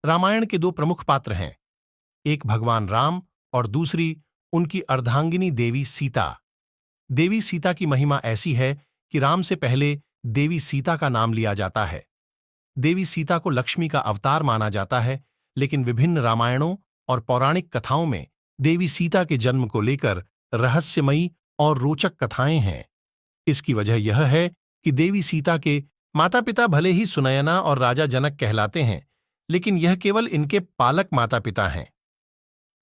रामायण के दो प्रमुख पात्र हैं, एक भगवान राम और दूसरी उनकी अर्धांगिनी देवी सीता। देवी सीता की महिमा ऐसी है कि राम से पहले देवी सीता का नाम लिया जाता है। देवी सीता को लक्ष्मी का अवतार माना जाता है, लेकिन विभिन्न रामायणों और पौराणिक कथाओं में देवी सीता के जन्म को लेकर रहस्यमयी और रोचक कथाएं हैं। इसकी वजह यह है कि देवी सीता के माता पिता भले ही सुनयना और राजा जनक कहलाते हैं, लेकिन यह केवल इनके पालक माता पिता हैं।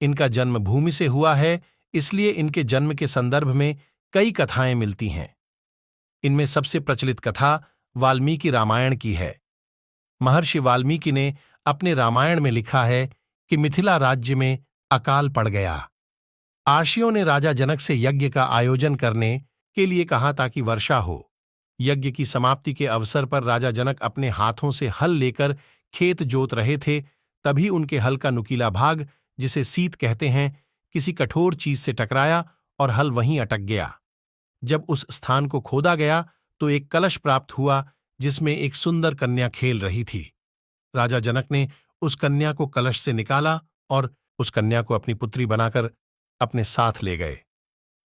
इनका जन्म भूमि से हुआ है, इसलिए इनके जन्म के संदर्भ में कई कथाएं मिलती हैं। इनमें सबसे प्रचलित कथा वाल्मीकि रामायण की है। महर्षि वाल्मीकि ने अपने रामायण में लिखा है कि मिथिला राज्य में अकाल पड़ गया। आर्षियों ने राजा जनक से यज्ञ का आयोजन करने के लिए कहा ताकि वर्षा हो। यज्ञ की समाप्ति के अवसर पर राजा जनक अपने हाथों से हल लेकर खेत जोत रहे थे, तभी उनके हल का नुकीला भाग, जिसे सीत कहते हैं, किसी कठोर चीज से टकराया और हल वहीं अटक गया। जब उस स्थान को खोदा गया तो एक कलश प्राप्त हुआ जिसमें एक सुंदर कन्या खेल रही थी। राजा जनक ने उस कन्या को कलश से निकाला और उस कन्या को अपनी पुत्री बनाकर अपने साथ ले गए।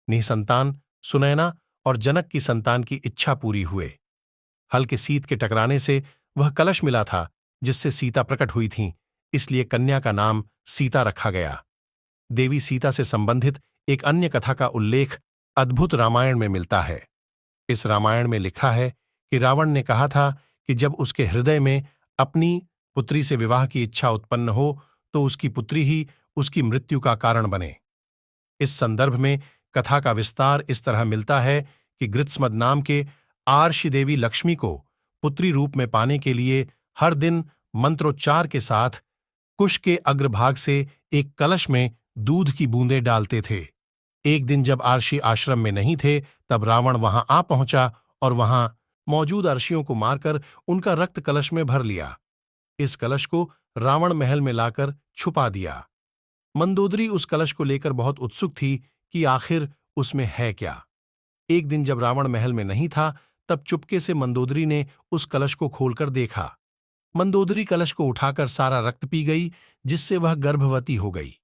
निसंतान सुनैना और जनक की संतान की इच्छा पूरी हुए। हल के सीत के टकराने से वह कलश मिला था जिससे सीता प्रकट हुई थीं, इसलिए कन्या का नाम सीता रखा गया। देवी सीता से संबंधित एक अन्य कथा का उल्लेख अद्भुत रामायण में मिलता है। इस रामायण में लिखा है कि रावण ने कहा था कि जब उसके हृदय में अपनी पुत्री से विवाह की इच्छा उत्पन्न हो तो उसकी पुत्री ही उसकी मृत्यु का कारण बने। इस संदर्भ में कथा का विस्तार इस तरह मिलता है कि गृत्समद नाम के आर्षि देवी लक्ष्मी को पुत्री रूप में पाने के लिए हर दिन मंत्रोच्चार के साथ कुश के अग्रभाग से एक कलश में दूध की बूंदें डालते थे। एक दिन जब आर्षि आश्रम में नहीं थे, तब रावण वहां आ पहुंचा और वहां मौजूद अर्षियों को मारकर उनका रक्त कलश में भर लिया। इस कलश को रावण महल में लाकर छुपा दिया। मंदोदरी उस कलश को लेकर बहुत उत्सुक थी कि आखिर उसमें है क्या। एक दिन जब रावण महल में नहीं था, तब चुपके से मंदोदरी ने उस कलश को खोलकर देखा। मंदोदरी कलश को उठाकर सारा रक्त पी गई, जिससे वह गर्भवती हो गई।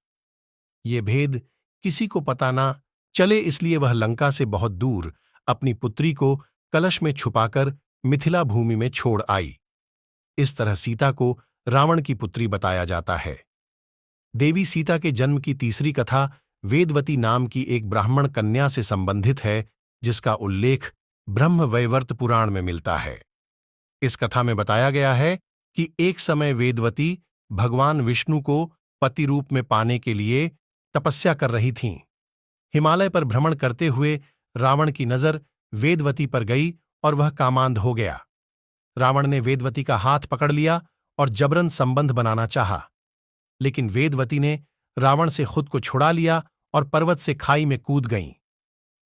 ये भेद किसी को पता ना चले, इसलिए वह लंका से बहुत दूर अपनी पुत्री को कलश में छुपाकर मिथिला भूमि में छोड़ आई। इस तरह सीता को रावण की पुत्री बताया जाता है। देवी सीता के जन्म की तीसरी कथा वेदवती नाम की एक ब्राह्मण कन्या से संबंधित है, जिसका उल्लेख ब्रह्मवैवर्त पुराण में मिलता है। इस कथा में बताया गया है कि एक समय वेदवती भगवान विष्णु को पति रूप में पाने के लिए तपस्या कर रही थीं। हिमालय पर भ्रमण करते हुए रावण की नजर वेदवती पर गई और वह कामांध हो गया। रावण ने वेदवती का हाथ पकड़ लिया और जबरन संबंध बनाना चाहा, लेकिन वेदवती ने रावण से खुद को छुड़ा लिया और पर्वत से खाई में कूद गईं।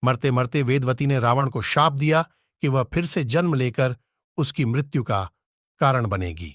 मरते मरते वेदवती ने रावण को शाप दिया कि वह फिर से जन्म लेकर उसकी मृत्यु का कारण बनेगी।